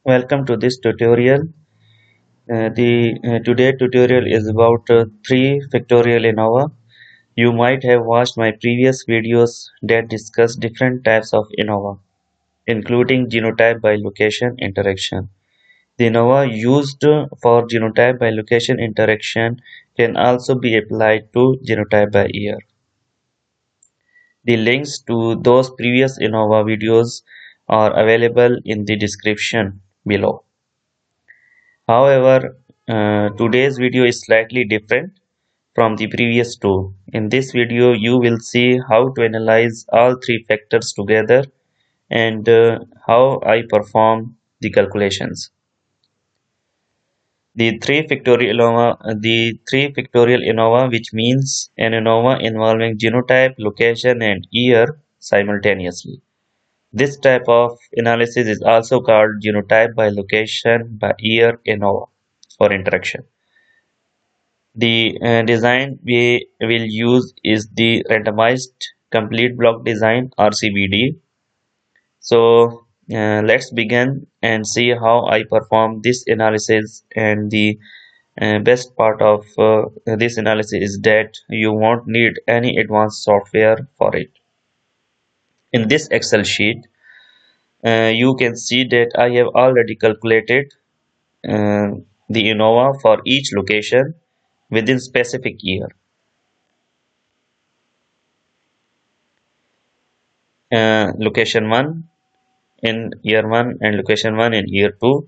Welcome to this tutorial. The today tutorial is about 3 factorial ANOVA. You might have watched my previous videos that discuss different types of ANOVA, including genotype by location interaction. The ANOVA used for genotype by location interaction can also be applied to genotype by year. The links to those previous ANOVA videos are available in the description below. However, today's video is slightly different from the previous two. In this video, you will see how to analyze all three factors together and how I perform the calculations. The three factorial ANOVA, which means an ANOVA involving genotype, location, and year simultaneously. This type of analysis is also called genotype by location by year ANOVA or interaction. The design we will use is the randomized complete block design RCBD. So let's begin and see how I perform this analysis. And the best part of this analysis is that you won't need any advanced software for it. In this Excel sheet, you can see that I have already calculated uh, the ANOVA for each location within specific year. Location 1 in year 1 and location 1 in year 2.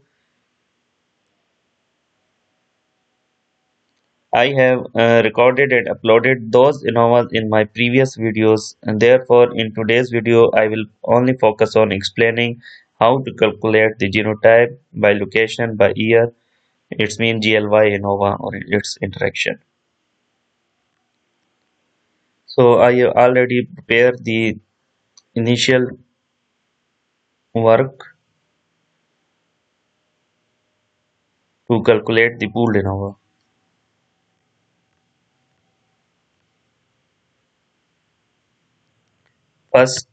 I have recorded and uploaded those ANOVAs in my previous videos, and therefore in today's video I will only focus on explaining how to calculate the genotype by location by year. It's mean GLY ANOVA or its interaction. So I have already prepared the initial work to calculate the pooled ANOVA. First,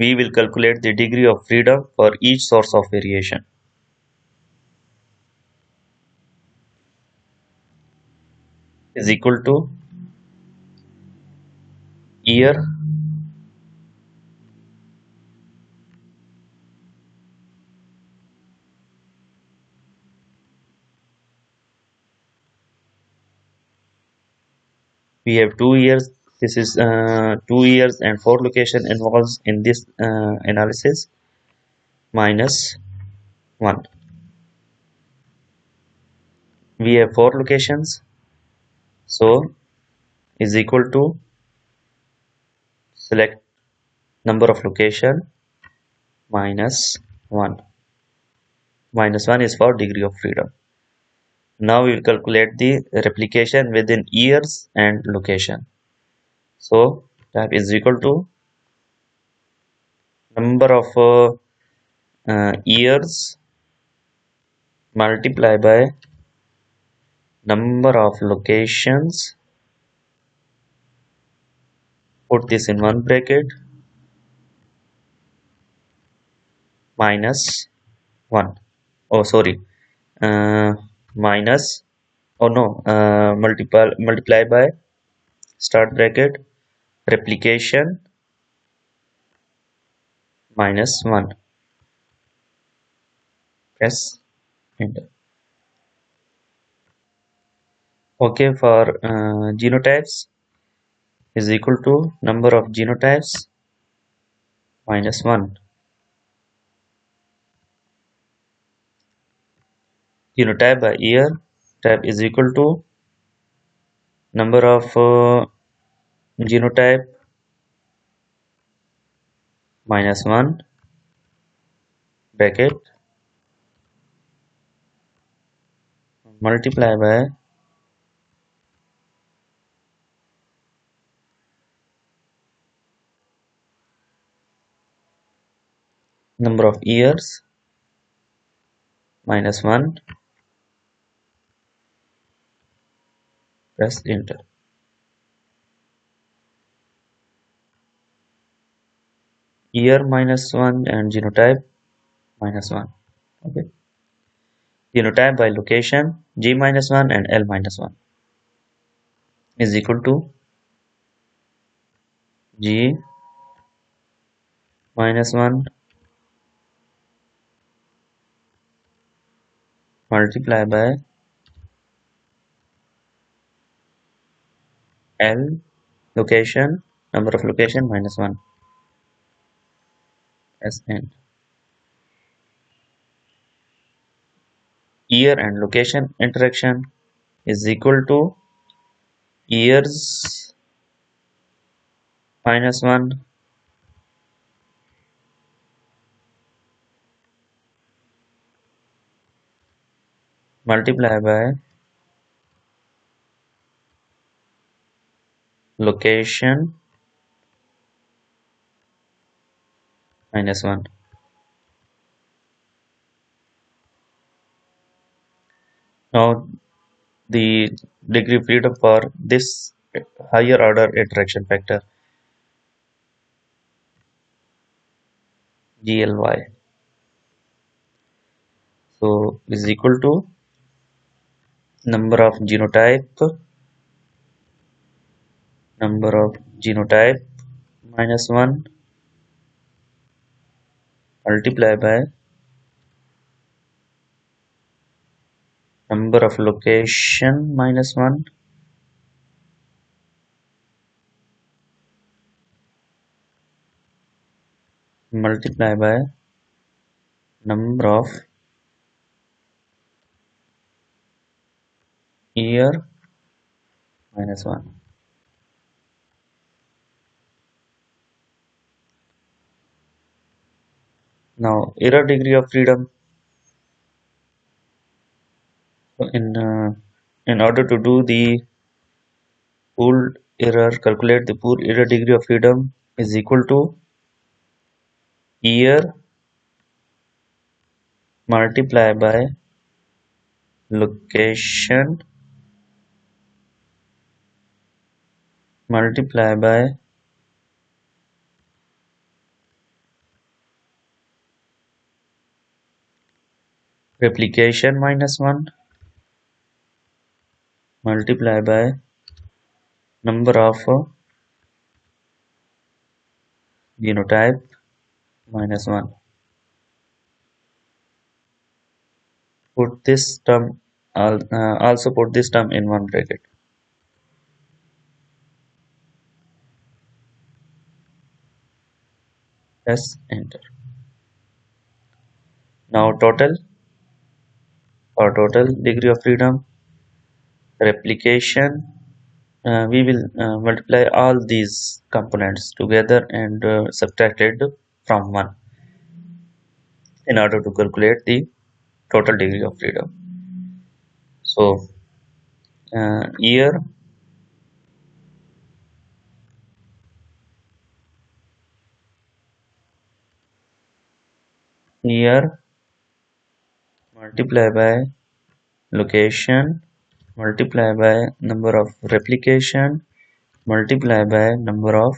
we will calculate the degree of freedom for each source of variation. Is equal to year we have 2 years. This is 2 years and 4 location involves in this analysis minus 1. We have 4 locations, so is equal to select number of location minus 1. Minus 1 is for degree of freedom. Now we will calculate the replication within years and location. So that is equal to number of years multiply by number of locations. Put this in one bracket minus 1. Oh, sorry. Minus. Oh no. Multiply by start bracket replication minus 1. Press enter. Okay, for genotypes is equal to number of genotypes minus 1. Genotype by year type is equal to number of genotype minus 1 bracket multiply by number of years minus 1. Press enter. Year minus 1 and genotype minus 1. Okay. Genotype by location G minus 1 and L minus 1 is equal to G minus 1 multiplied by L location, number of location minus 1 Sn. Year and location interaction is equal to years minus 1 multiplied by location minus 1. Now the degree of freedom for this higher order interaction factor GLY so is equal to number of genotype minus 1 multiplied by number of location minus 1 multiplied by number of year minus 1. Now error degree of freedom. So in order to do the pooled error, calculate the pooled error degree of freedom is equal to year multiplied by location multiplied by replication minus 1 multiplied by number of genotype minus 1. Put this term also put this term in one bracket. Press enter. Now total degree of freedom replication we will multiply all these components together and subtracted from 1 in order to calculate the total degree of freedom. So year multiply by location multiply by number of replication multiply by number of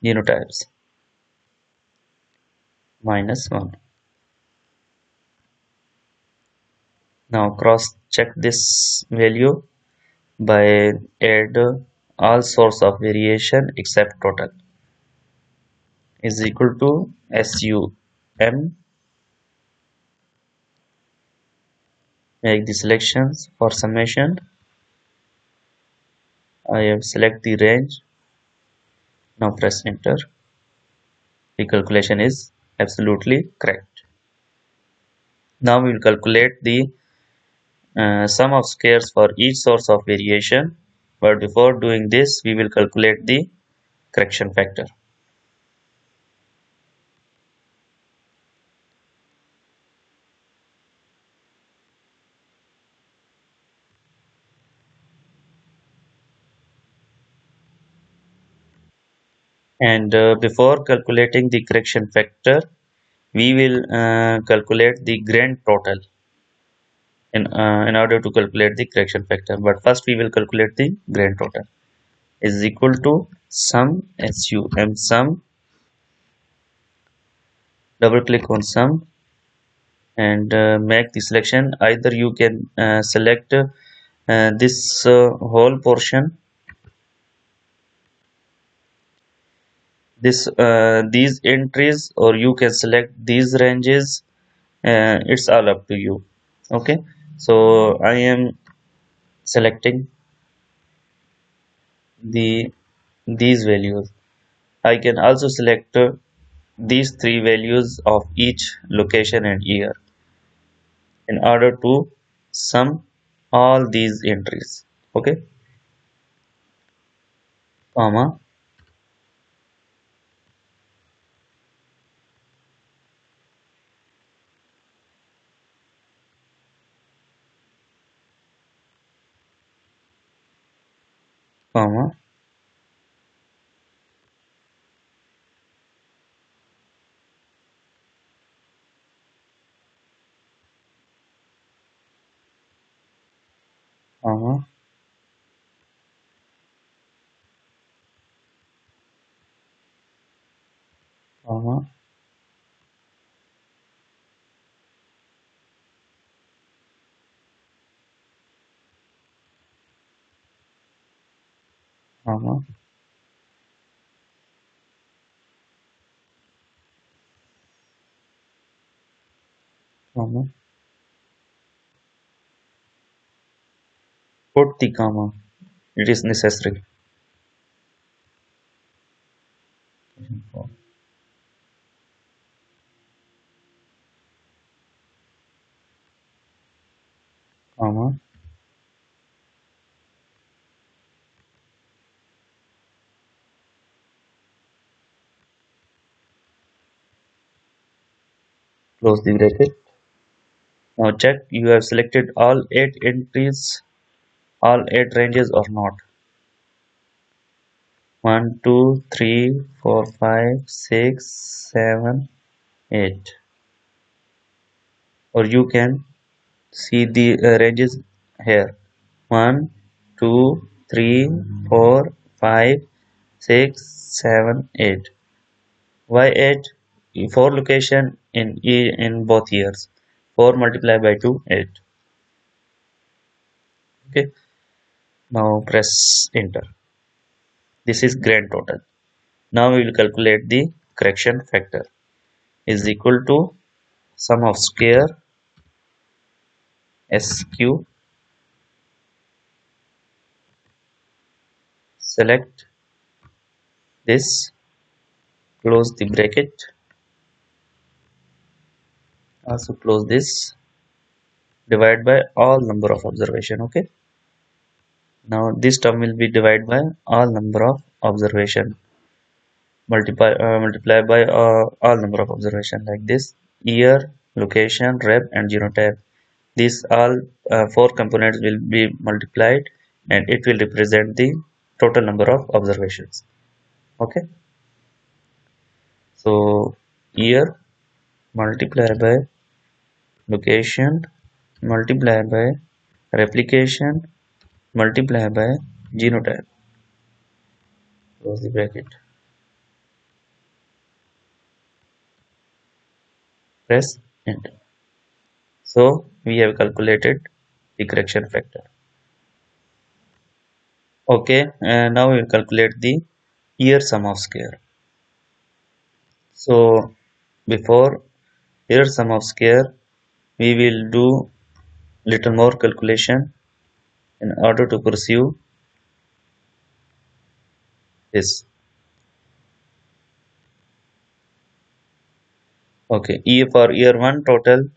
genotypes minus 1. Now cross check this value by add all source of variation except total is equal to SUM. Make the selections for summation. I have select the range. Now press enter. The calculation is absolutely correct. Now we will calculate the sum of squares for each source of variation, but before doing this we will calculate the correction factor. And before calculating the correction factor we will calculate the grand total in order to calculate the correction factor, but first we will calculate the grand total is equal to sum, double click on sum, and make the selection. Either you can select this whole portion, these entries, or you can select these ranges. It's all up to you. Okay, so I am selecting the these values. I can also select these three values of each location and year in order to sum all these entries. Okay, comma, comma, comma, comma, comma, comma. Put the comma. It is necessary. Comma, close the bracket. Now check you have selected all 8 entries, all 8 ranges or not. 1, 2, 3, 4, 5, 6, 7, 8. Or you can see the ranges here. 1, 2, 3, 4, 5, 6, 7, 8. Why 8? 4 location in both years. 4 multiplied by 2, 8. Okay. Now press enter. This is grand total. Now we will calculate the correction factor is equal to sum of square SQ, select this, close the bracket, also close this, divide by all number of observation. Okay, now this term will be divided by all number of observation, multiply by all number of observation, like this: year, location, rep and genotype. These all 4 components will be multiplied and it will represent the total number of observations. Okay, so year multiplied by location multiplied by replication multiplied by genotype, close the bracket, press enter. So we have calculated the correction factor. Okay, and now we will calculate the year sum of square. So before year sum of square, we will do little more calculation in order to pursue this. Okay, for year 1 total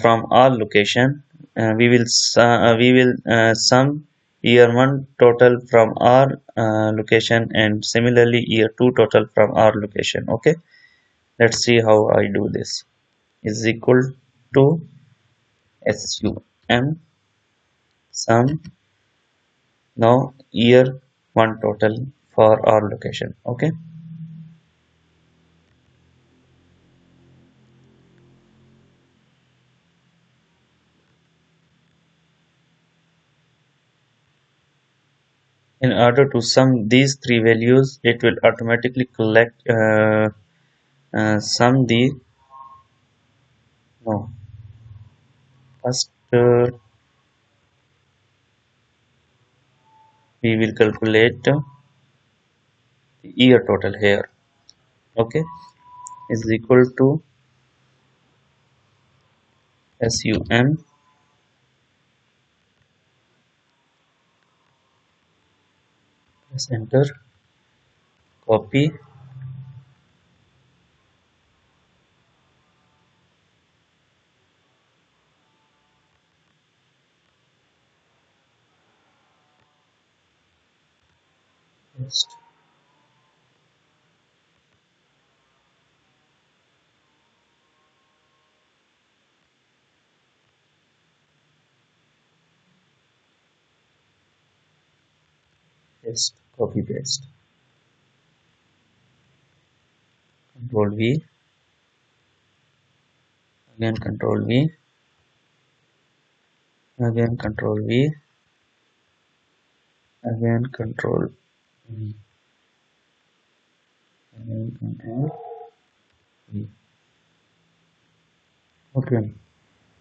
from all location, we will sum year 1 total from our location, and similarly year 2 total from our location. Okay, let's see how I do this. Is equal to sum sum now year 1 total for our location. Okay, in order to sum these three values, it will automatically collect sum the no First, we will calculate the year total here. Okay, is equal to SUM. Press enter. Copy. Paste. Paste. Copy paste. Control V. Again Control V. Again Control V. Again Control V. Again Control V. Okay.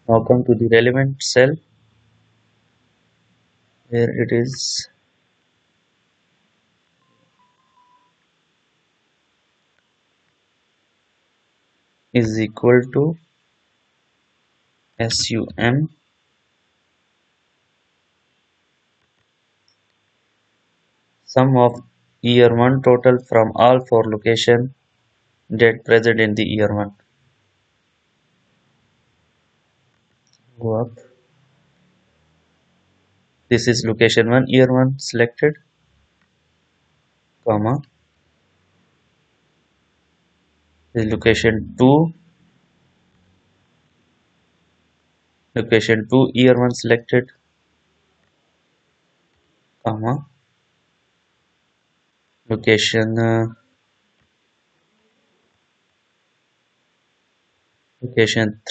Now come to the relevant cell where it is equal to SUM sum of year 1 total from all 4 location that present in the year 1. Go up. This is location 1, year 1 selected, comma. This is location 2, year 1 selected, comma. Location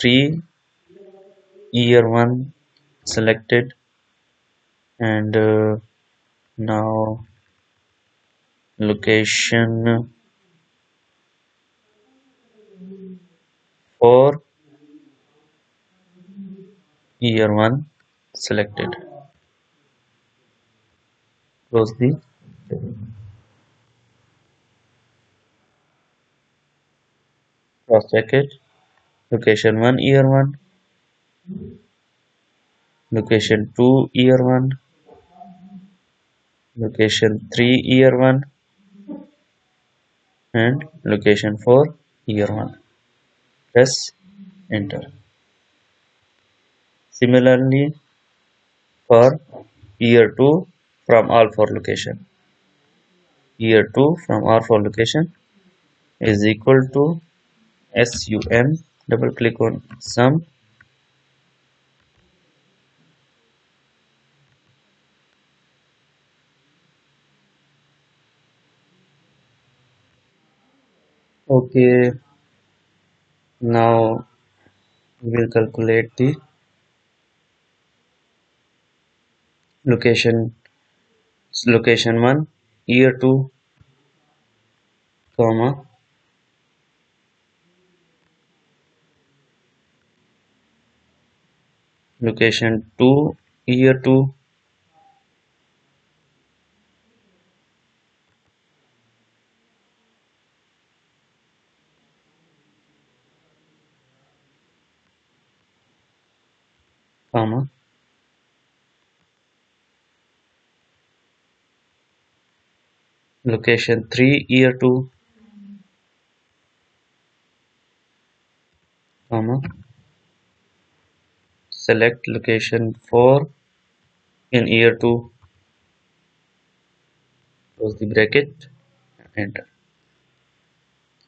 3, year 1 selected, and now location 4, year 1 selected. Close the cross check it. Location 1, year 1, location 2, year 1, location 3, year 1, and location 4, year 1. Press enter. Similarly for year 2 from all 4 location. Year 2 from all 4 location is equal to SUM. Double click on sum. Okay, now we will calculate the location 1, year 2, comma, location 2, year 2, comma, location 3, year 2, comma, select location 4 in year 2, close the bracket, enter.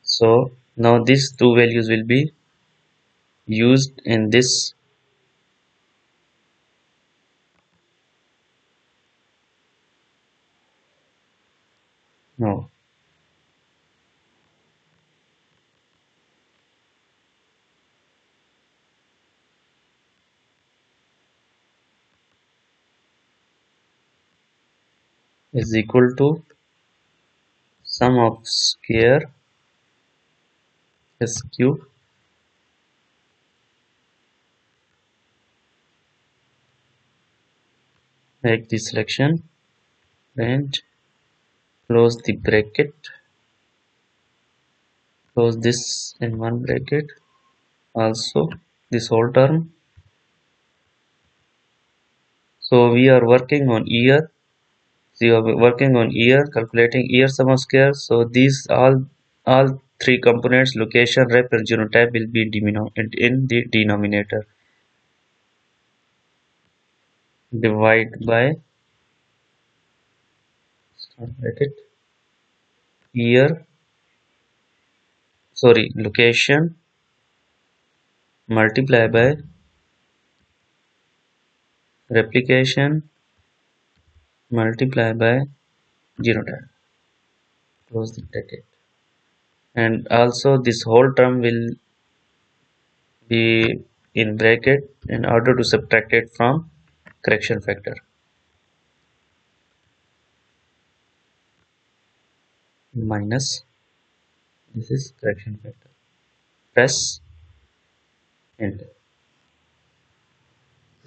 So now these two values will be used in this. No, is equal to sum of square S cube make the selection and close the bracket, close this in one bracket, also this whole term. So we are working on year. So you are working on year, calculating year sum of squares. So these all three components, location, rep, and genotype, will be in the denominator. Divide by bracket year, sorry, location, multiply by replication, multiply by genotype. Close the bracket. And also this whole term will be in bracket in order to subtract it from correction factor. Minus, this is correction factor. Press enter.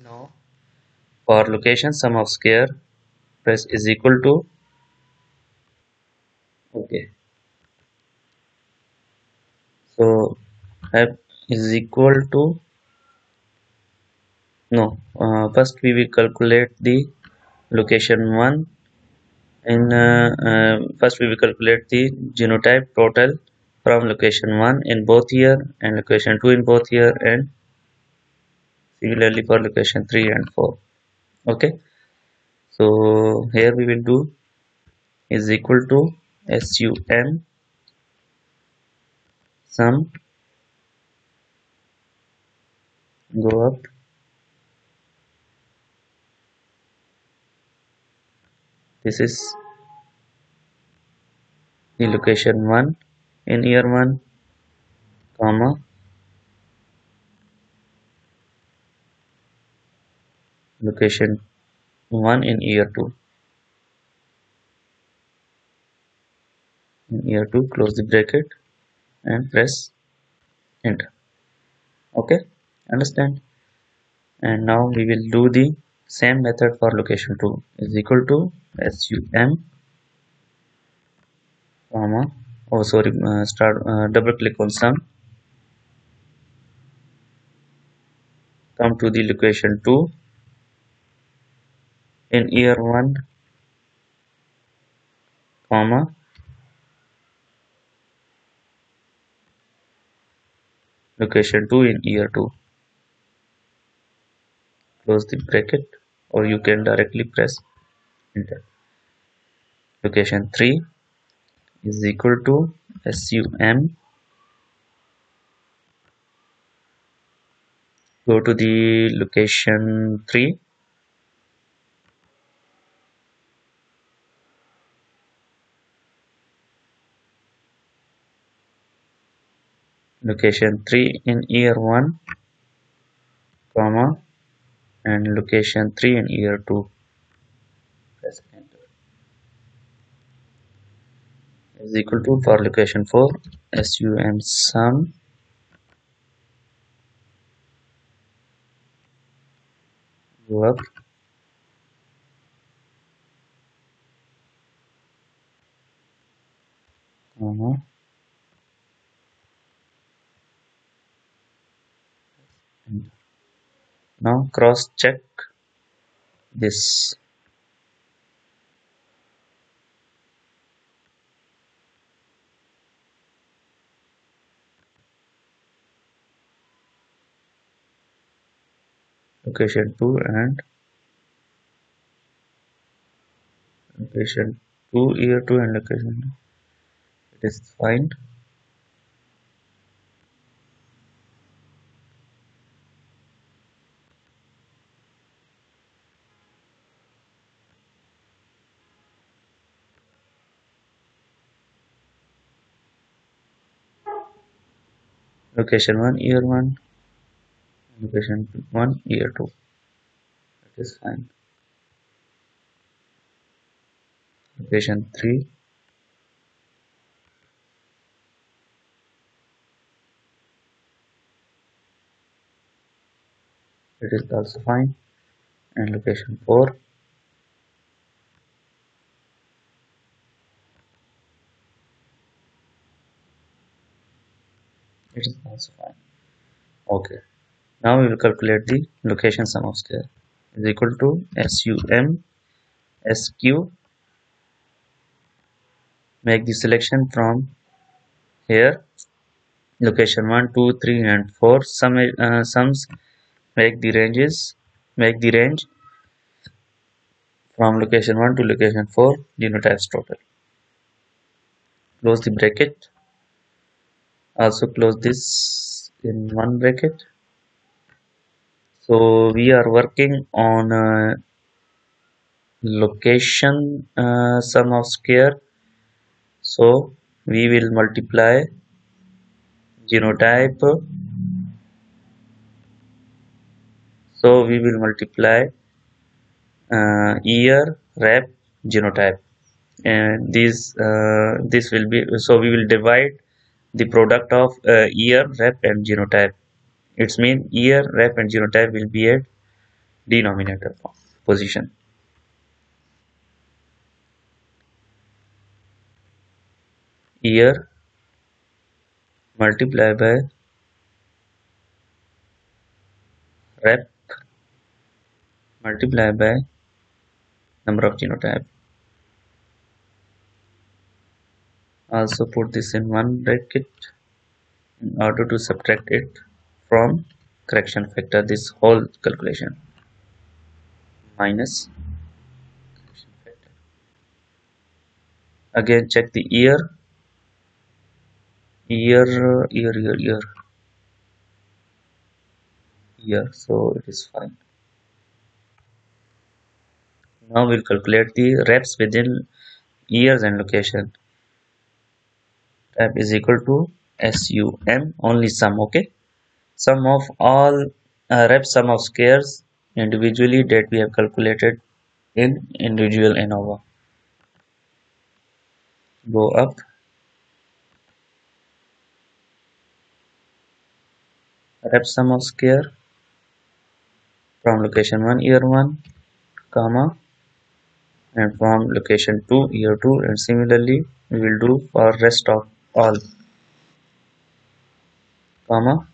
Now for location sum of square, press is equal to, okay, so f is equal to, no, first we will calculate the location 1 and first we will calculate the genotype total from location 1 in both year and location 2 in both year, and similarly for location 3 and 4. Okay, so here we will do is equal to sum sum, go up, this is the location 1 in year 1, comma, location 1 in year 2. In year 2, close the bracket and press enter. Okay, understand? And now we will do the same method for location 2 is equal to sum, comma, oh sorry, start double click on sum, come to the location 2 in year 1, comma, location 2 in year 2, close the bracket, or you can directly press enter. Location 3 is equal to sum, go to the location 3, location 3 in year 1, comma, and location 3 in year 2, press enter. Is equal to, for location 4, sum go up, comma, enter. Now cross check this. Location 2 and location 2 year 2 and location, it is fine. Location 1 year 1, location 1 year 2, it is fine. Location 3, it is also fine, and location 4, It is also fine. Okay. Now we will calculate the location sum of square is equal to SUM SQ. Make the selection from here. Location 1, 2, 3, and 4. Sums make the ranges. Make the range from location 1 to location 4 genotypes total. Close the bracket. Also close this in one bracket. So we are working on location sum of square. So we will multiply genotype. So we will multiply year, rep, genotype, and this will be, so we will divide the product of year, rep, and genotype. It's mean year, rep, and genotype will be at denominator position. Year multiply by rep multiply by number of genotype. Also put this in one bracket in order to subtract it from correction factor, this whole calculation minus correction factor. Again check the year, so it is fine. Now we'll calculate the reps within years and location. Type is equal to SUM, only sum. Okay, sum of all rep sum of squares individually that we have calculated in individual ANOVA. Go up. Rep sum of square from location 1 year 1, comma, and from location 2 year 2, and similarly we will do for rest of all, comma,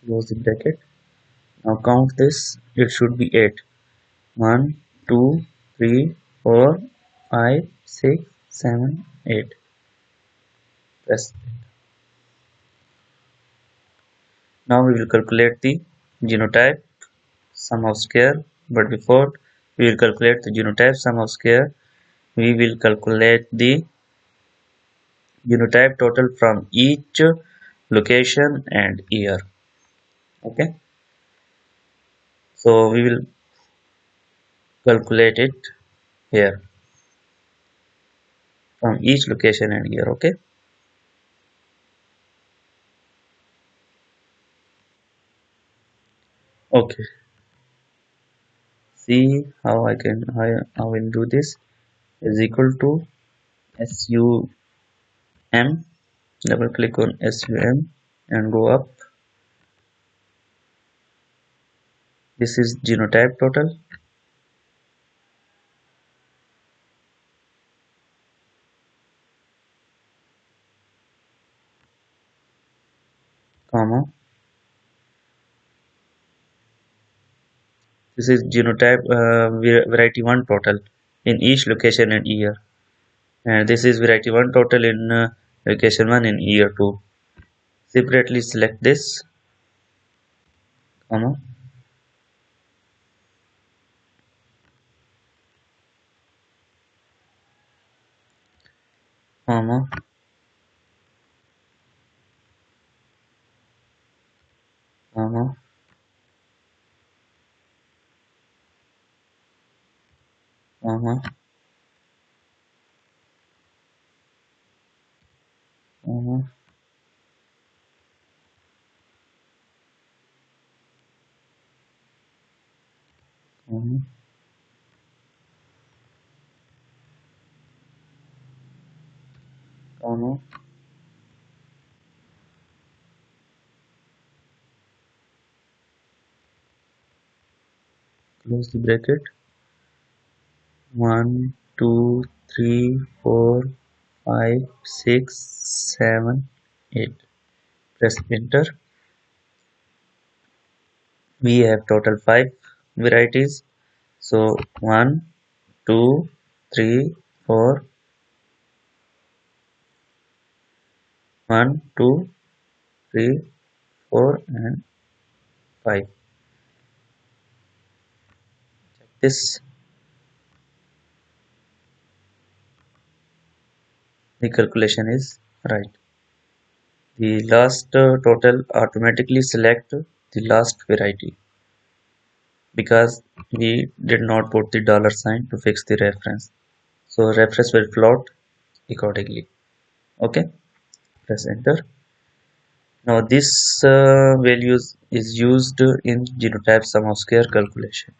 close the bracket. Now count this, it should be 8. 1, 2, 3, 4, 5, 6, 7, 8. Press. Now we will calculate the genotype sum of square, but before we will calculate the genotype sum of square, we will calculate the genotype total from each location and year. Okay, so we will calculate it here from each location and year. Okay, okay, see how I will do this. Is equal to SUM, double click on SUM and go up. This is genotype total, comma, this is genotype variety 1 total in each location and year. and this is variety 1 total in location 1 in year 2. Separately select this, comma, comma, comma, comma, comma, comma, comma, close the bracket. 1, 2, 3, 4, 5, 6, 7, 8. Press enter. We have total 5 varieties. So 1, 2, 3, 4, 1, 2, 3, 4, and 5. Check this. The calculation is right. The last total automatically select the last variety because we did not put the dollar sign to fix the reference. So reference will float accordingly. Okay, press enter. Now this values is used in genotype sum of square calculation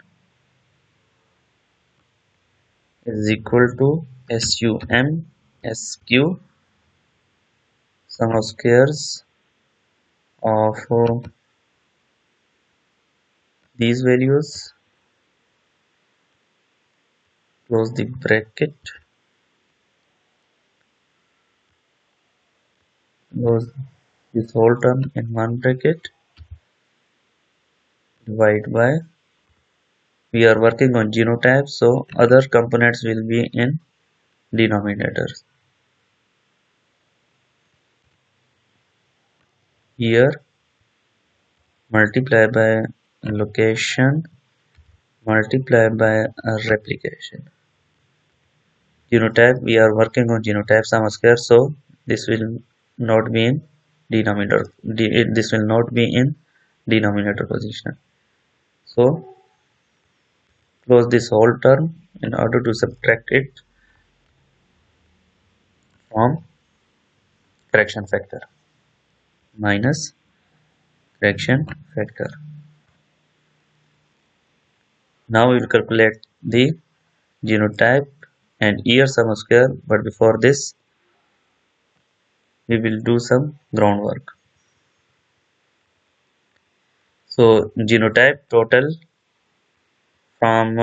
is equal to sum sq sum of squares of these values, close the bracket, close this whole term in one bracket, divide by, we are working on genotype, so other components will be in denominators. Here multiply by location multiply by replication. Genotype, we are working on genotype sum square, so this will not be in denominator. This will not be in denominator position. So close this whole term in order to subtract it from correction factor minus correction factor. Now we will calculate the genotype and year sum square, but before this we will do some groundwork. So genotype total from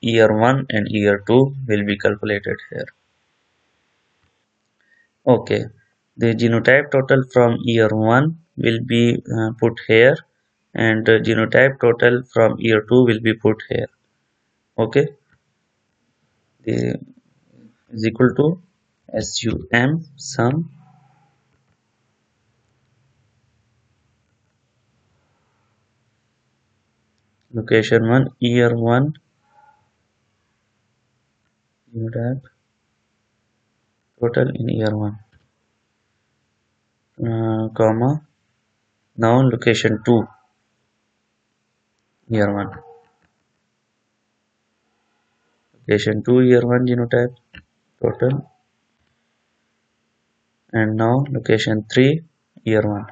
year 1 and year 2 will be calculated here. Okay, the genotype total from year 1 will be put here, and genotype total from year 2 will be put here. Okay, the is equal to sum location 1 year 1 genotype total in year 1 comma, now location 2 year 1, location 2 year 1 genotype total, and now location 3 year 1.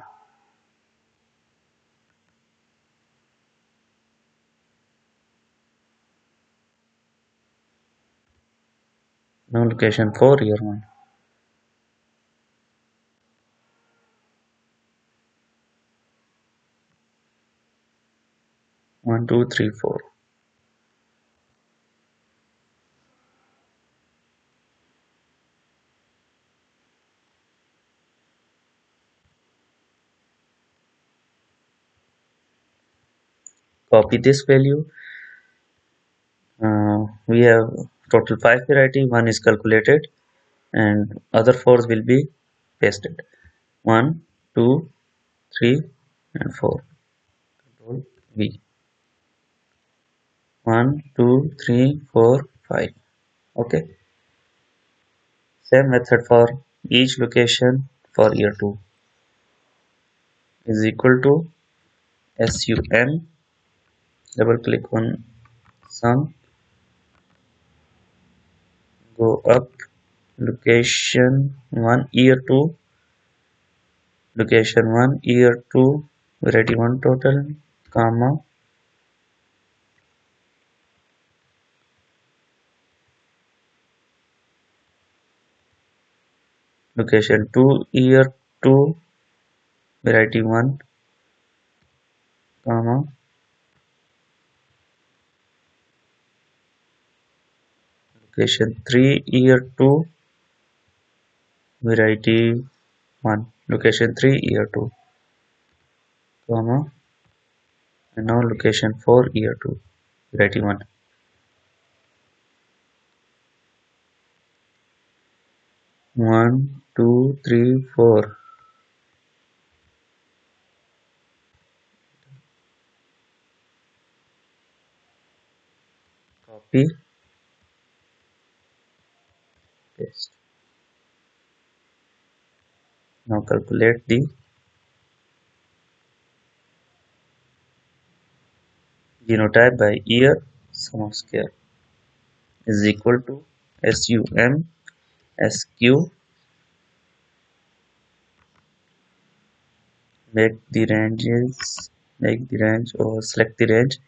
Now location 4 year 1. 1, 2, 3, 4. Copy this value. We have total 5 variety, one is calculated and other 4 will be pasted. 1, 2, 3 and 4. Control V. 1, 2, 3, 4, 5. Okay. Same method for each location for year 2 is equal to SUM. Double click on sum. Go up. Location 1 year 2. Location 1 year 2. Variety 1 total, comma. Location 2 year 2. Variety 1, comma. Location 3 year 2. Variety 1. Location 3 year 2, comma. And now location 4 year 2. Variety 1. 1, 2, 3, 4. Copy, paste. Now calculate the genotype by year. Sum of square is equal to SUM SQ. Make the range or select the range.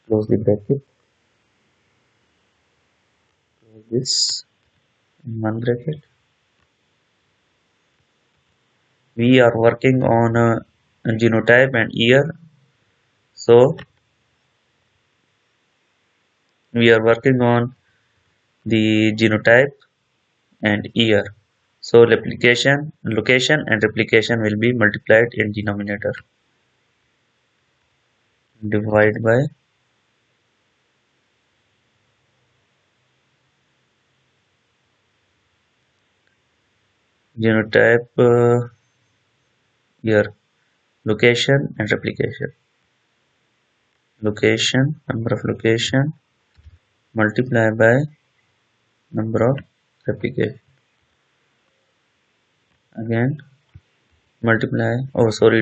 Close the bracket. Close this in one bracket. We are working on a genotype and year, so we are working on the genotype and year. So location and replication will be multiplied in denominator. Divide by genotype, year, location and replication. Location, number of location, multiply by number of replication. Again multiply,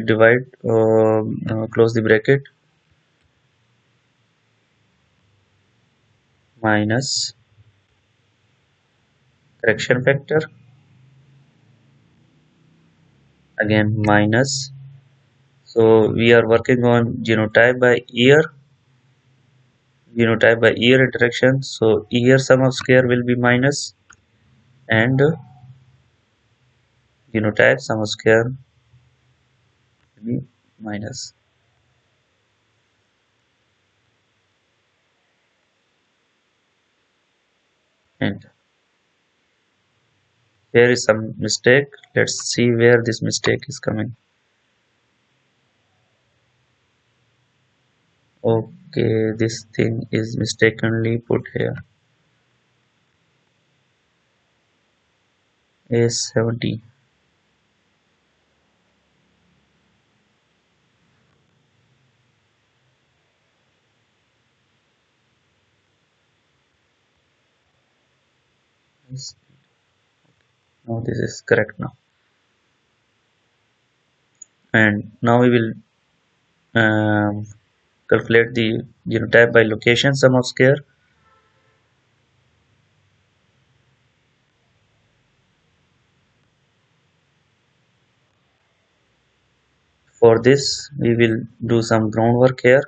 divide, close the bracket, minus correction factor, again minus. So we are working on genotype by year interaction, so year sum of square will be minus and genotype sum of square will be minus. And here is some mistake. Let's see where this mistake is coming. Okay, this thing is mistakenly put here. A70. Now this is correct now. And now we will calculate the genotype by location sum of square. For this we will do some groundwork here.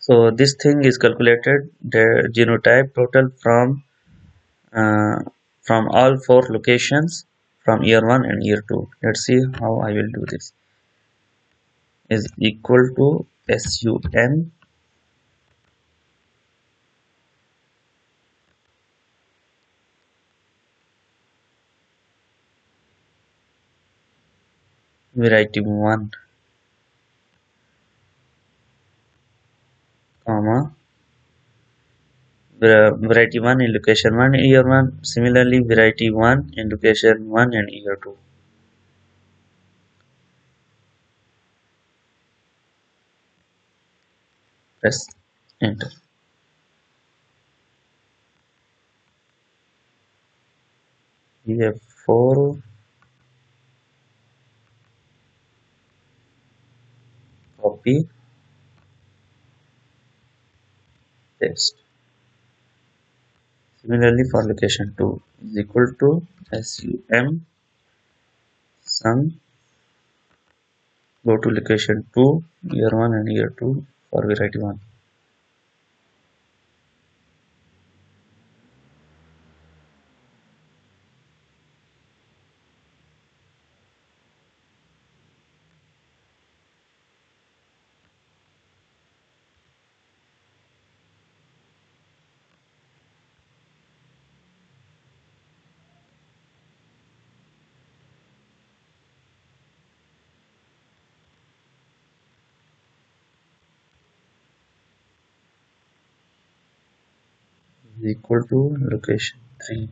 So this thing is calculated the genotype total from all 4 locations from year 1 and year 2. Let's see how I will do this. Is equal to SUM variety 1, comma, variety 1 in location 1 year 1, similarly variety 1 in location 1 and year 2. Press enter. We have 4, copy, paste. Similarly for location 2 is equal to sum sum, go to location 2 year 1 and year 2 for variety 1 is equal to location 3.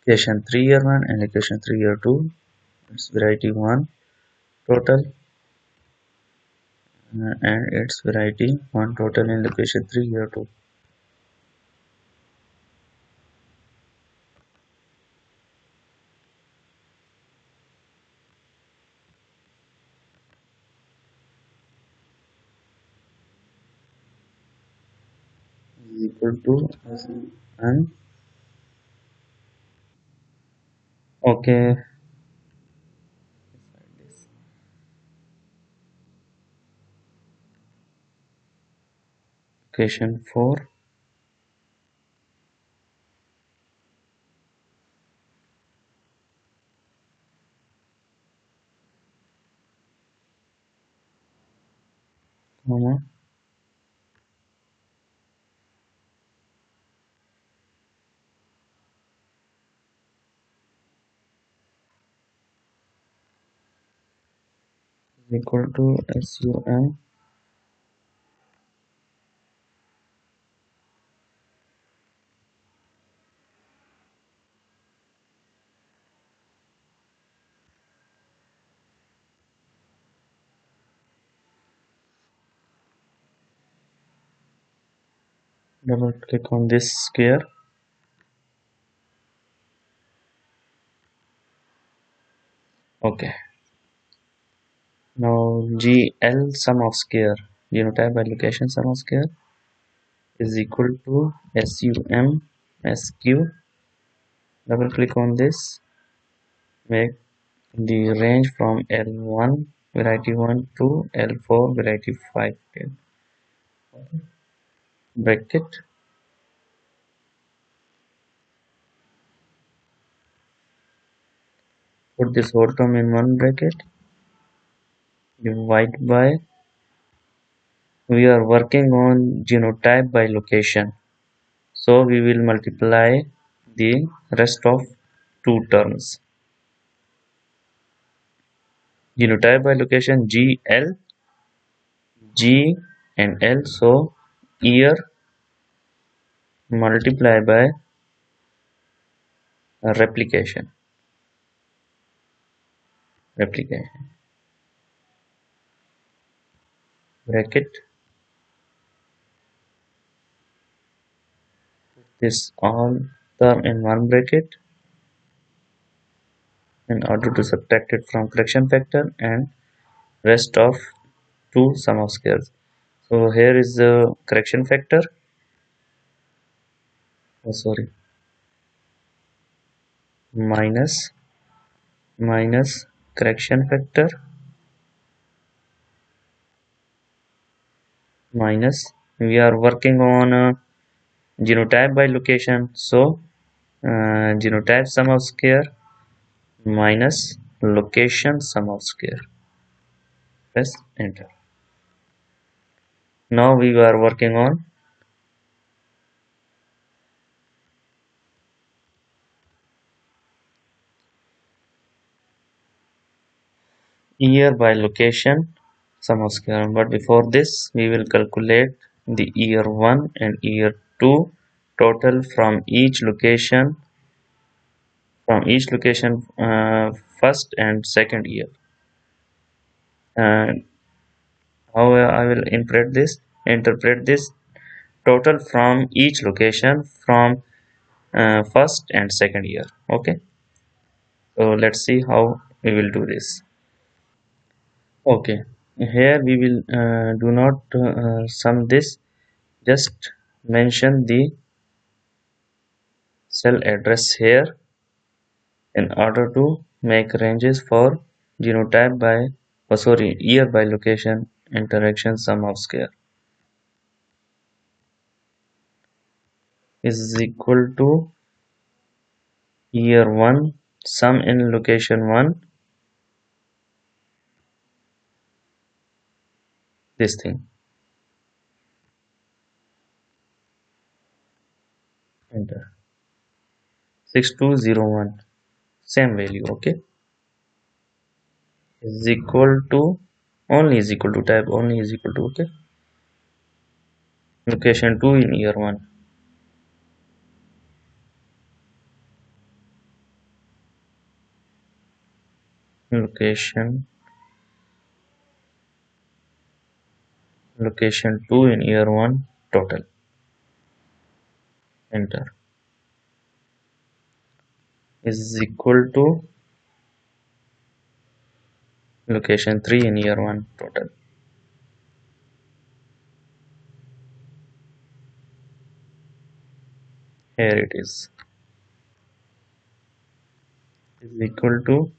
Location 3 year 1 and location 3 year 2, it's variety 1 total, and it's variety 1 total in location 3 year 2 is equal to and okay, location 4 comma is equal to sum double click on this square. Okay, now GL sum of square genotype by location sum of square is equal to sum sq. Double click on this, make the range from L1 variety 1 to L4 variety 5. Bracket, put this whole term in one bracket, divide by, we are working on genotype by location, so we will multiply the rest of two terms. Genotype by location GL, G and L, so year multiply by replication, bracket, this all term in one bracket in order to subtract it from correction factor and rest of two sum of squares. So here is the correction factor, oh sorry, minus correction factor minus, we are working on genotype by location, so genotype sum of square minus location sum of square. Press enter. Now we are working on year by location sum of square. But before this, we will calculate the year 1 and year 2 total from each location first and second year. And how I will interpret this total from each location from first and second year. Okay, so let's see how we will do this. Okay, here we will do not sum this, just mention the cell address here in order to make ranges for genotype by year by location interaction sum of square is equal to year 1 sum in location 1, this thing, enter 6201, same value. Okay, is equal to, only is equal to, type only is equal to, okay, location 2 in year 1, location 2 in year 1 total, enter, is equal to location 3 in year 1 total. Here it is equal to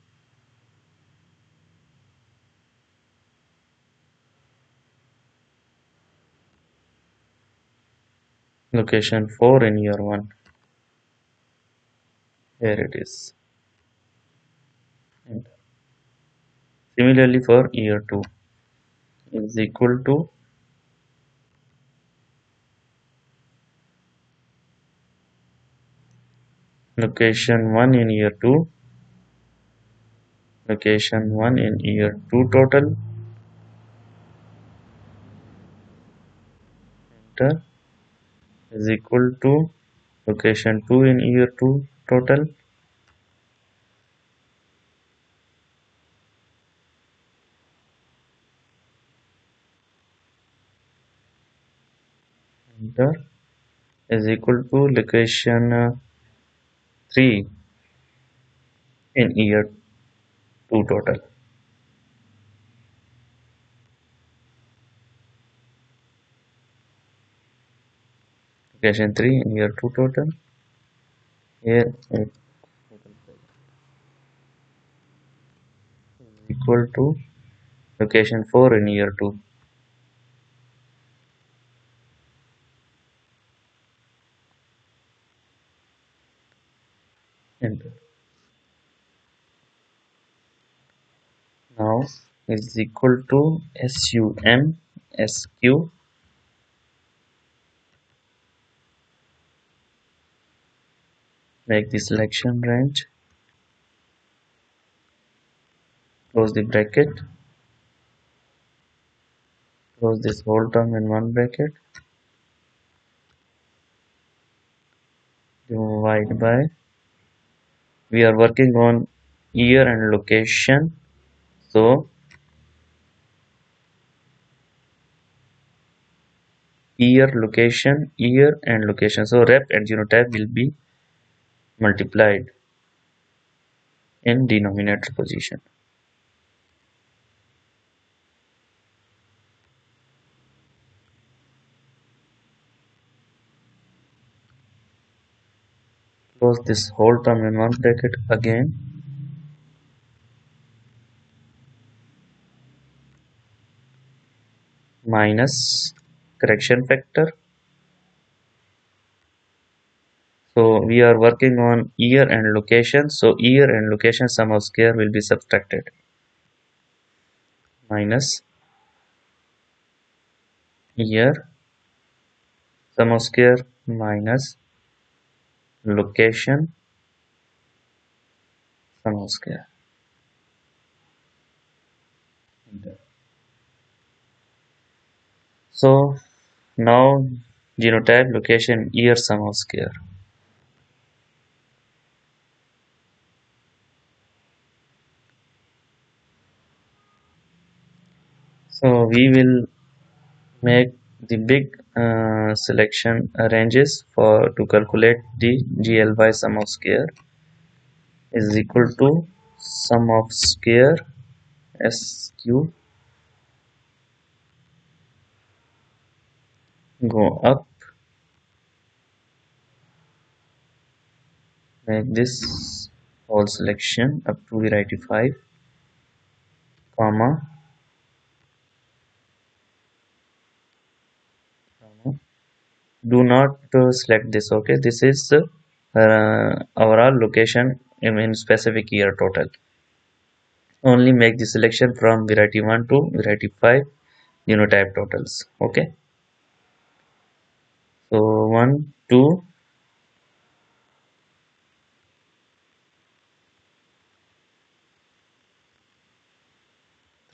location 4 in year 1. Here it is. And similarly for year 2 is equal to location 1 in year 2, location 1 in year 2 total, enter, is equal to location 2 in year 2 total, enter, is equal to location 3 in year 2 total, location 3 in year 2 total. Here it is equal to location 4 in year 2, enter. Now is equal to SUM SQ, make the selection range, close the bracket, close this whole term in one bracket, divide by, we are working on year and location, so year and location, so rep and genotype will be multiplied in denominator position. Close this whole term in one bracket again, minus correction factor So we are working on year and location. So year and location sum of square will be subtracted. Minus year sum of square minus location sum of square. So now genotype location year sum of square. So we will make the big selection ranges for to calculate the GLY sum of square is equal to sum of square SQ go up, make this whole selection up to variety 5, comma, comma. Do not select this. Okay, this is overall location in specific year total. Only make the selection from variety 1 to variety 5 genotype totals. Okay, so 1 2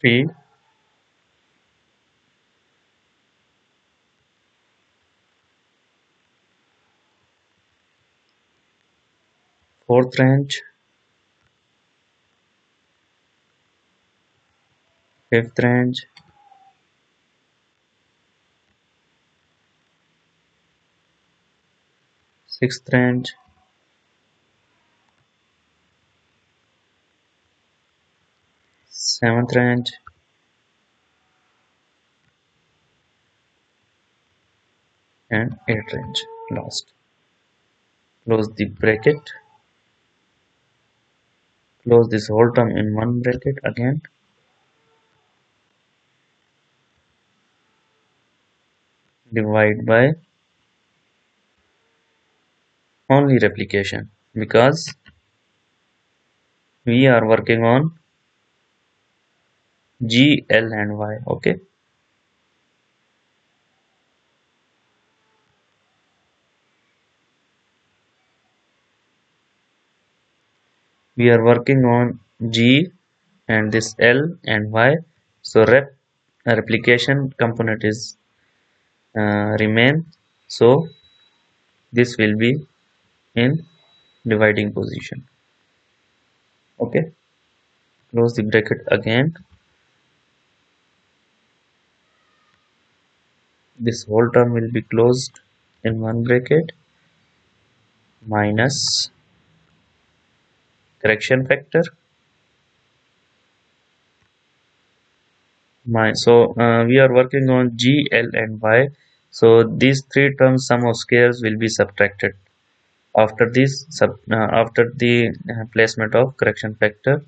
3 fourth range, fifth range, sixth range, seventh range, and eighth range last. Close the bracket, close this whole term in one bracket again, divide by only replication, because we are working on G, L and Y. Okay, we are working on G and this L and Y. So replication component is remain. So this will be in dividing position. Okay, close the bracket again. This whole term will be closed in one bracket minus correction factor. We are working on G, L and Y. So these three terms sum of squares will be subtracted after after the placement of correction factor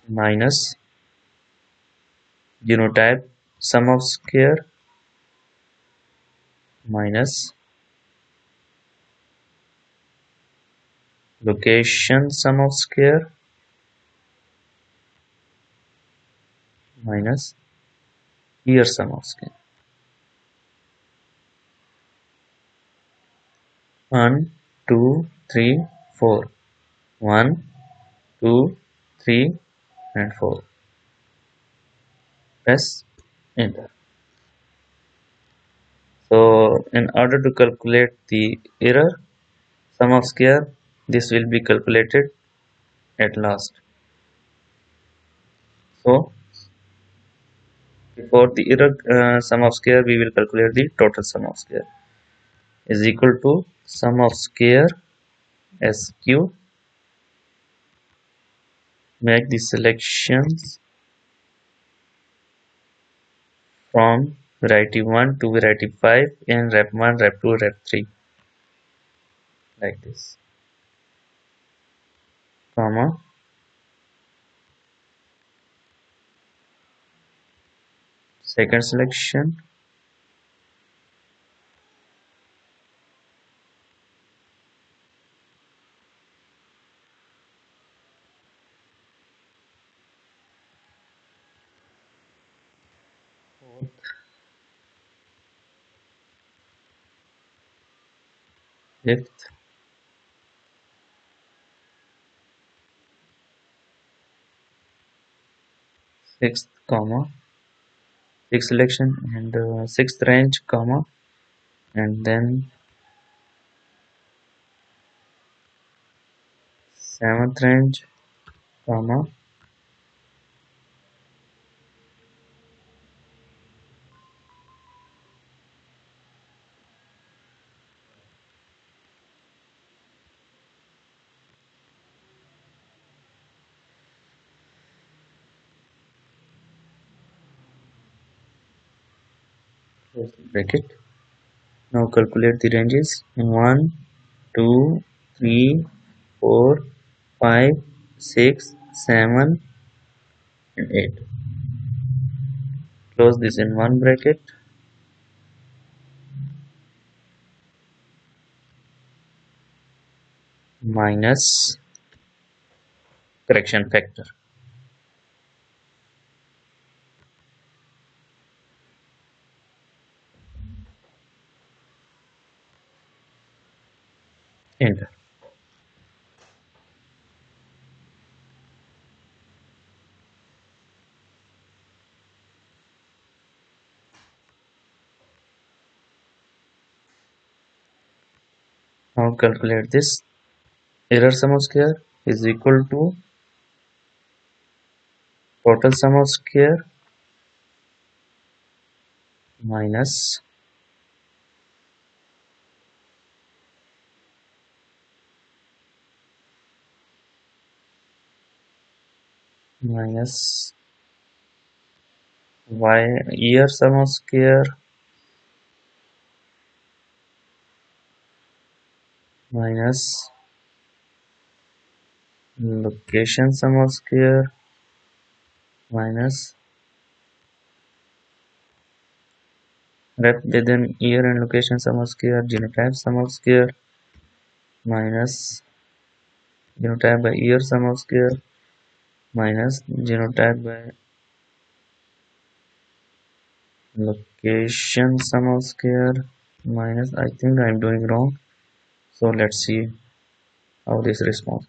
minus genotype sum of square minus location sum of square minus year sum of square. 1 2 3 4, 1 2 3 and 4. Press enter. So in order to calculate the error sum of square, this will be calculated at last. So before the error sum of square, we will calculate the total sum of square is equal to sum of square SQ. Make the selections from variety 1 to variety 5 in rep 1, rep 2, rep 3 like this, comma, second selection fifth, sixth, comma, sixth selection and sixth range, comma, and then seventh range, comma, close the bracket. Now calculate the ranges. 1, 2, 3, 4, 5, 6, 7, and 8. Close this in one bracket. Minus correction factor. Enter. Now calculate this. Error sum of square is equal to total sum of square minus minus y year sum of square minus location sum of square minus rep within year and location sum of square genotype sum of square minus genotype by year sum of square minus genotype by location sum of square minus, I think I'm doing wrong, so let's see how this responds,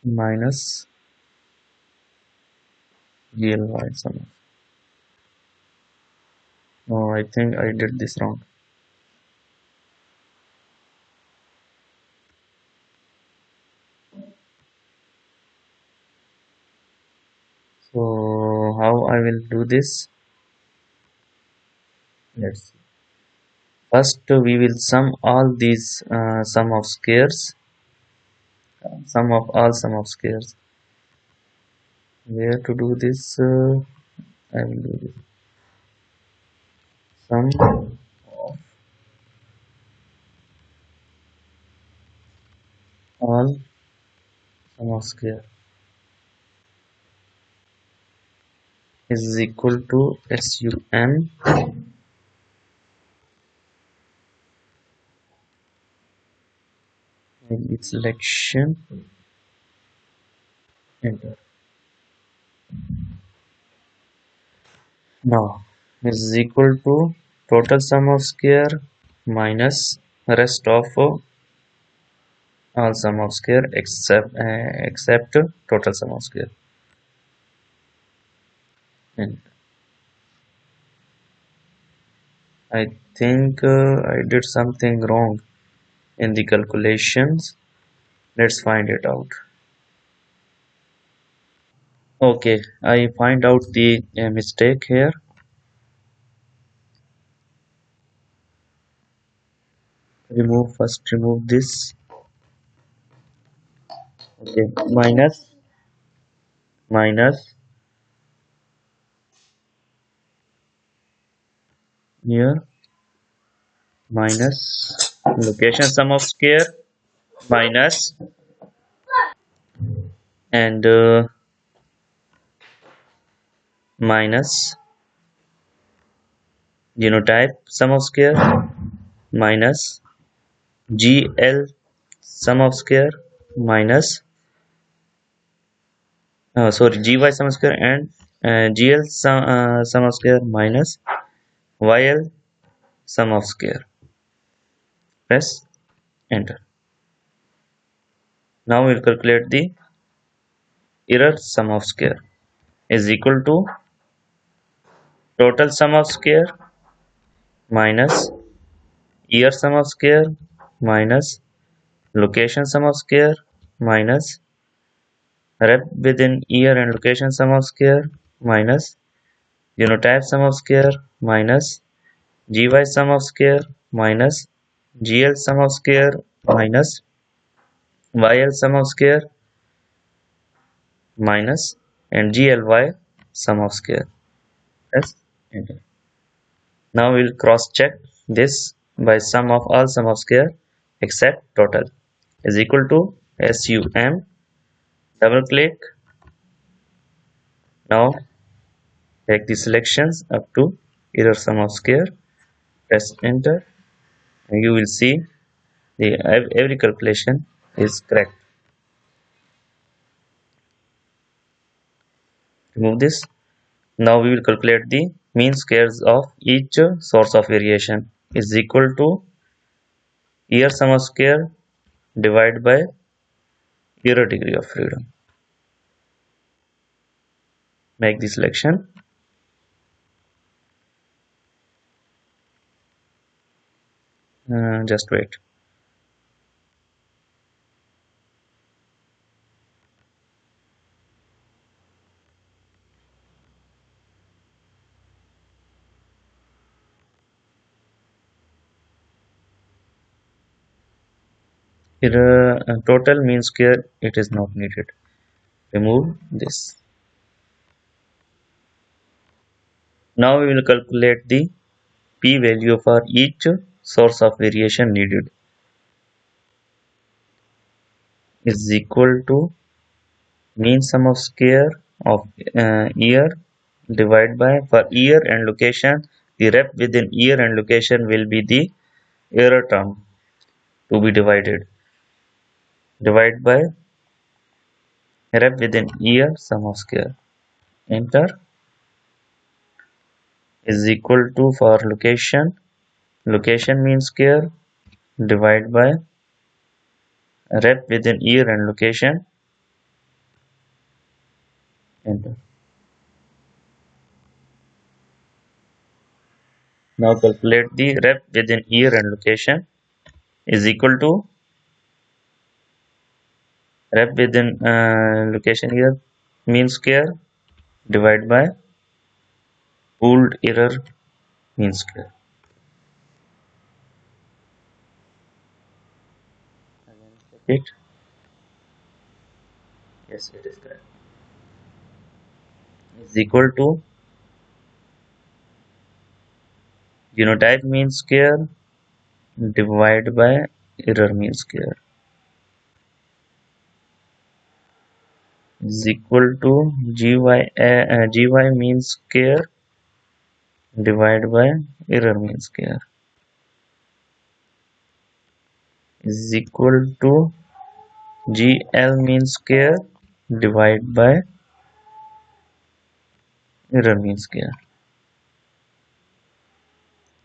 minus GLY sum of, no, I think I did this wrong. So how I will do this, let's see. First we will sum all these sum of squares, sum of all sum of squares. Where to do this? I will do this. Sum of all sum of square is equal to SUM and its selection, enter. Now is equal to total sum of square minus rest of all sum of square except total sum of square. And I think I did something wrong in the calculations. Let's find it out. Okay, I find out the mistake here. Remove this. Okay, minus here minus location sum of square minus and minus genotype sum of square minus GL sum of square minus sorry, GY sum of square and GL sum of square minus YL sum of square. Press enter. Now we'll calculate the error sum of square is equal to total sum of square minus year sum of square minus location sum of square minus rep within year and location sum of square minus genotype sum of square minus gy sum of square minus gl sum of square minus yl sum of square minus and gly sum of square. Press enter. Now we'll cross check this by sum of all sum of square except total is equal to sum. Double click. Now take the selections up to error sum of square. Press enter and you will see the every calculation is correct. Remove this. Now we will calculate the mean squares of each source of variation is equal to year sum of square divided by error degree of freedom. Make the selection. Just wait. Error total mean square, it is not needed. Remove this. Now we will calculate the p-value for each source of variation needed is equal to mean sum of square of year divided by for year and location the rep within year and location will be the error term to be divided by rep within year sum of square. Enter is equal to for location mean square divided by rep within year and location. Enter. Now calculate the rep within year and location is equal to rep within location year mean square divided by pooled error mean square. Again check it. Yes, it is correct. Is equal to genotype mean square divided by error mean square is equal to gy mean square divided by error mean square is equal to gl mean square divided by error mean square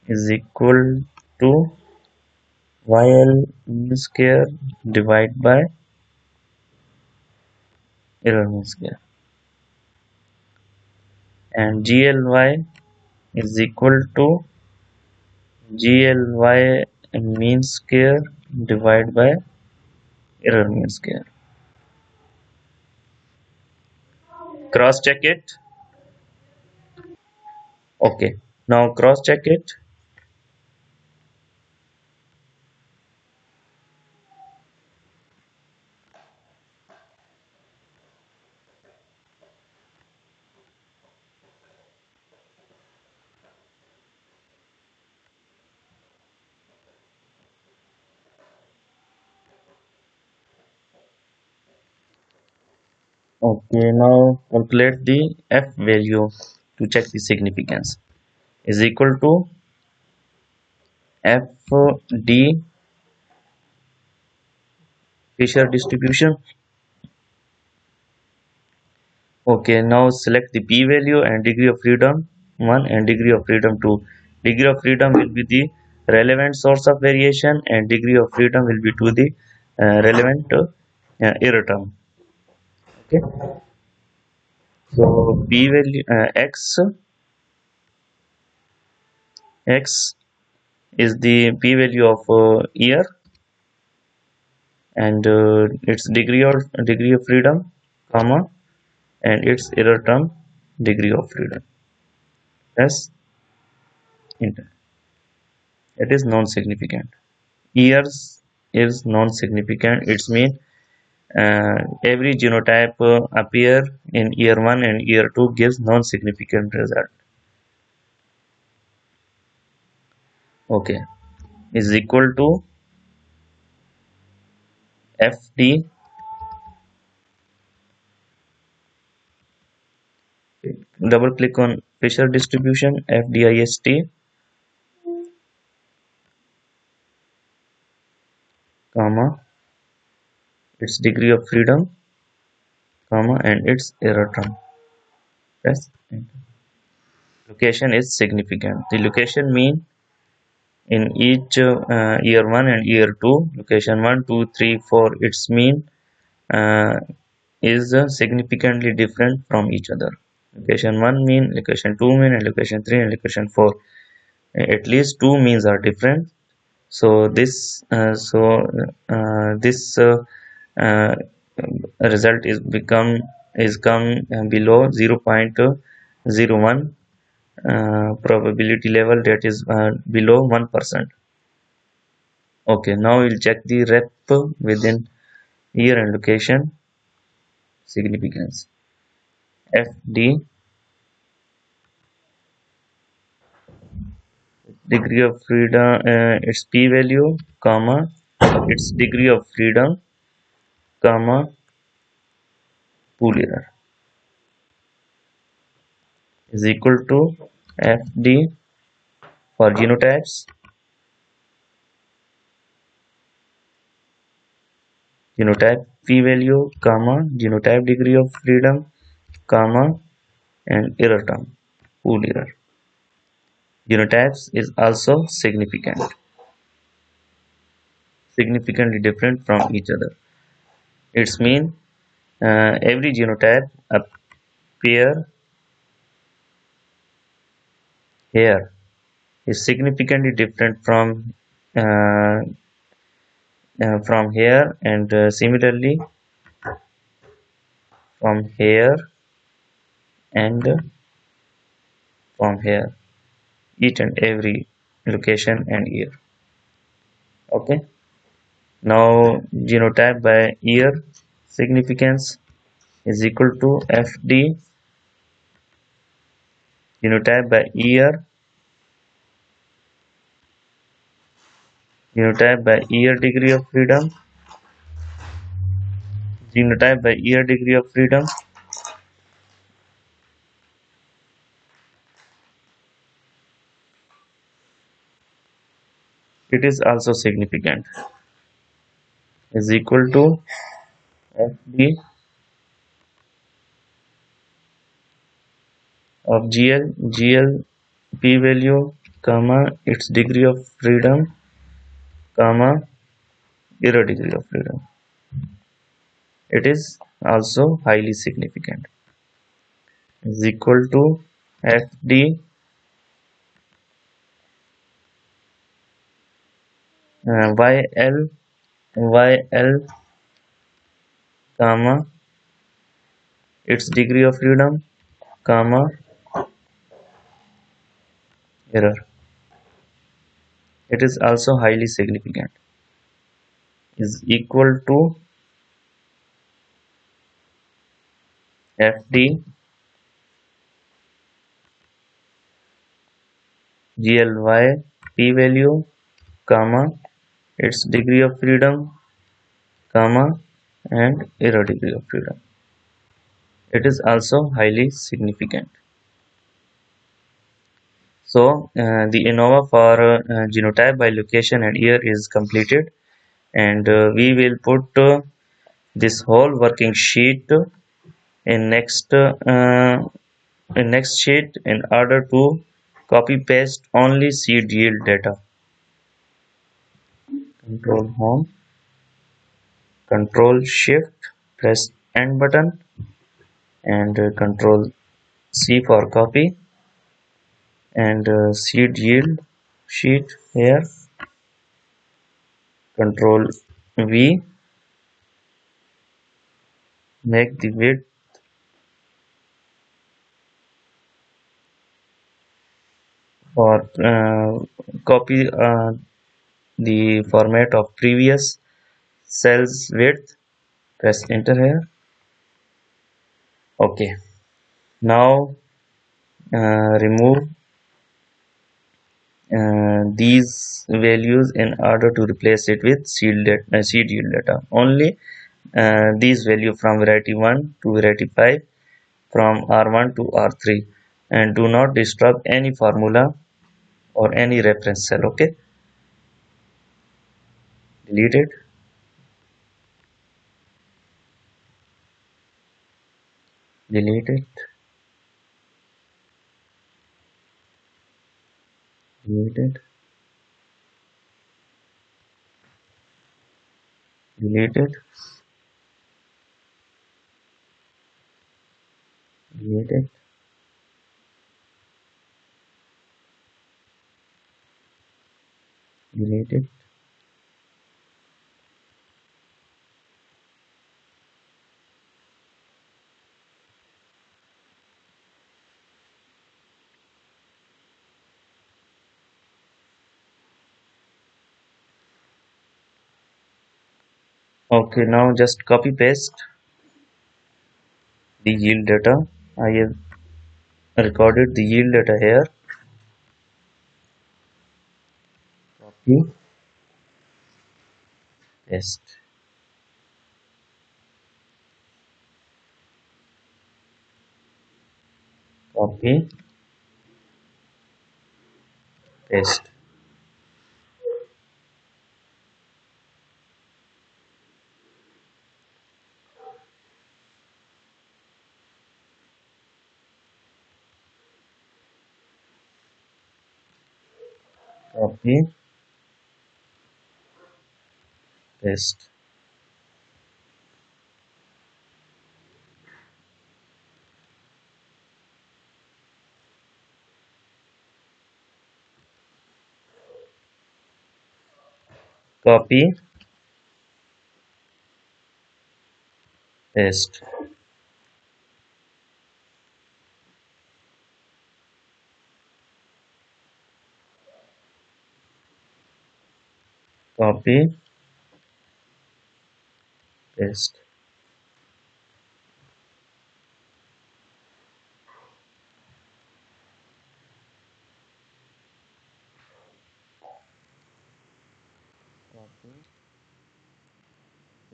is equal to yl mean square divided by error mean square and gly is equal to gly mean square divided by error mean square. Cross check it. Okay, now cross check it. Okay, now calculate the f value to check the significance is equal to fd Fisher distribution. Okay, now select the p-value and degree of freedom 1 and degree of freedom 2. Degree of freedom will be the relevant source of variation, and degree of freedom will be to the relevant error term. Okay. So p value x is the p value of year, and its degree of freedom, comma, and its error term degree of freedom. Yes, it is non-significant. Years is non-significant. It's mean every genotype appear in year 1 and year 2 gives non-significant result. Okay, is equal to fd, double click on Fisher distribution, fdist, comma, its degree of freedom, comma, and its error term. Press enter. Location is significant. The location mean in each year 1 and year 2, location 1, 2, 3, 4, its mean uh, is significantly different from each other. Location 1 mean, location 2 mean, and location 3 and location 4, at least two means are different. So this uh, result is come below 0.01 probability level, that is below 1%. Okay, now we'll check the rep within year and location significance. FD, degree of freedom, its p value, comma, its degree of freedom, comma, pool error is equal to FD for genotypes, genotype p value, comma, genotype degree of freedom, comma, and error term, pool error. Genotypes is also significantly different from each other. It's mean every genotype appear here is significantly different uh, from here, and similarly from here and from here, each and every location and year. Okay, now genotype by year significance is equal to fd, genotype by year degree of freedom, genotype by year degree of freedom, it is also significant, is equal to fd of gl p value, comma, its degree of freedom, comma, error degree of freedom. It is also highly significant, is equal to fd yl, comma, its degree of freedom, comma, error. It is also highly significant, is equal to fd gly p value, comma, its degree of freedom, comma, and error degree of freedom. It is also highly significant. So the ANOVA for genotype by location and year is completed, and we will put this whole working sheet in next sheet in order to Copy paste only seed yield data. Control home, control shift, press end button, and control C for copy, and seed yield sheet here, control V, make the width for copy the format of previous cell's width, press enter here. Okay, now remove these values in order to replace it with seed yield data. Only these value from variety 1 to variety 5, from R1 to R3, and do not disturb any formula or any reference cell. Okay, delete it, delete it, delete it, delete it, delete it. Delete it. Okay, now just copy paste the yield data. I have recorded the yield data here. Copy, paste, copy, paste, copy, paste, copy, paste, copy, paste, copy,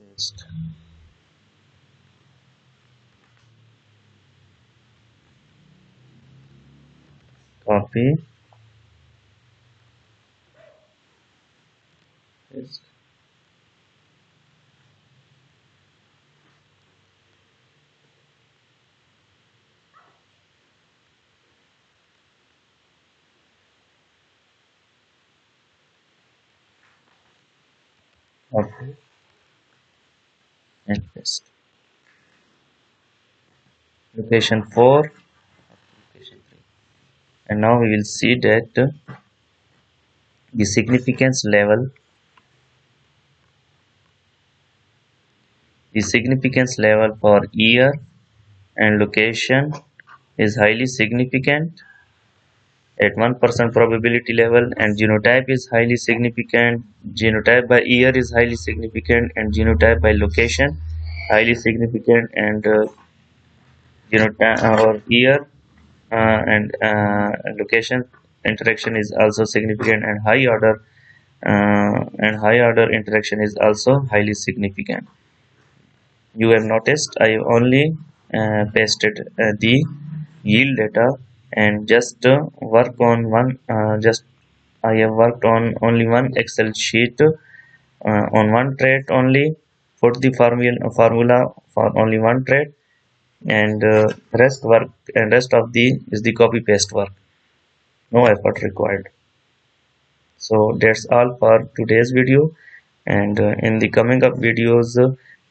paste, copy, paste, copy, and paste. Location 4, location 3. And now we will see that the significance level for year and location is highly significant at 1% probability level, and genotype is highly significant. Genotype by year is highly significant, and genotype by location highly significant, and genotype or year and location interaction is also significant, and high order interaction is also highly significant. You have noticed I have only pasted the yield data and just work on one just I have worked on only one Excel sheet on one trait only, put the formula for only one trait, and rest of the is the copy paste work. no effort required. So that's all for today's video, and in the coming up videos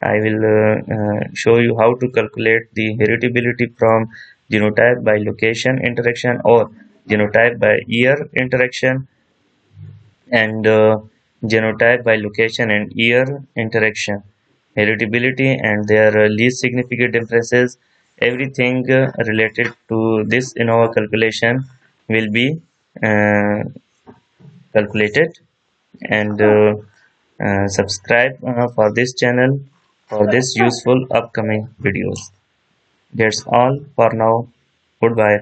I will show you how to calculate the heritability from genotype by location interaction or genotype by year interaction, and genotype by location and year interaction, heritability and their least significant differences. Everything related to this ANOVA calculation will be uh, calculated, and subscribe for this channel for this useful upcoming videos. That's all for now. Goodbye.